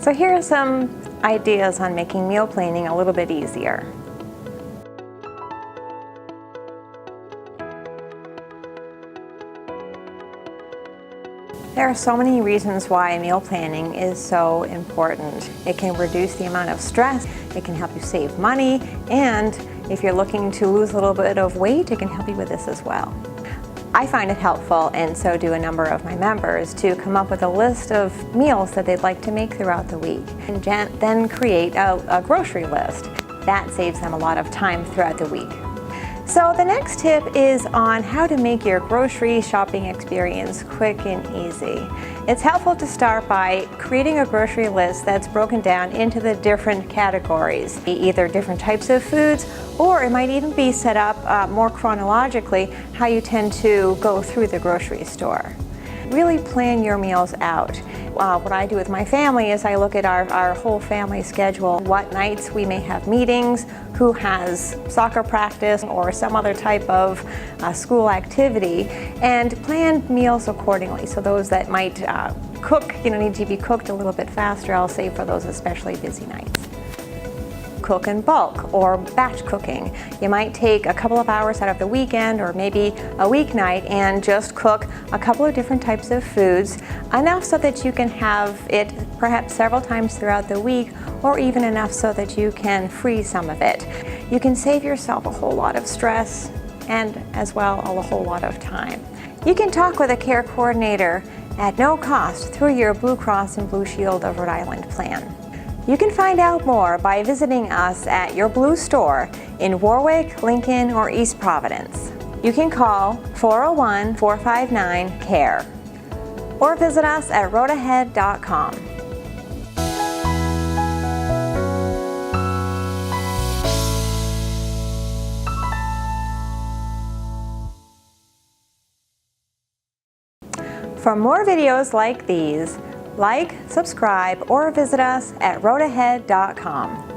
So here are some ideas on making meal planning a little bit easier. There are so many reasons why meal planning is so important. It can reduce the amount of stress, it can help you save money, and if you're looking to lose a little bit of weight, it can help you with this as well. I find it helpful, and so do a number of my members, to come up with a list of meals that they'd like to make throughout the week, and then create a grocery list. That saves them a lot of time throughout the week. So the next tip is on how to make your grocery shopping experience quick and easy. It's helpful to start by creating a grocery list that's broken down into the different categories, either different types of foods, or it might even be set up more chronologically how you tend to go through the grocery store. Really plan your meals out. What I do with my family is I look at our whole family schedule, what nights we may have meetings, who has soccer practice or some other type of school activity, and plan meals accordingly. So those that might need to be cooked a little bit faster, I'll save for those especially busy nights. Cook in bulk or batch cooking. You might take a couple of hours out of the weekend or maybe a weeknight and just cook a couple of different types of foods, enough so that you can have it perhaps several times throughout the week, or even enough so that you can freeze some of it. You can save yourself a whole lot of stress and as well a whole lot of time. You can talk with a care coordinator at no cost through your Blue Cross and Blue Shield of Rhode Island plan. You can find out more by visiting us at your Blue store in Warwick, Lincoln, or East Providence. You can call 401-459-CARE or visit us at roadahead.com. For more videos like these, like, subscribe, or visit us at roadahead.com.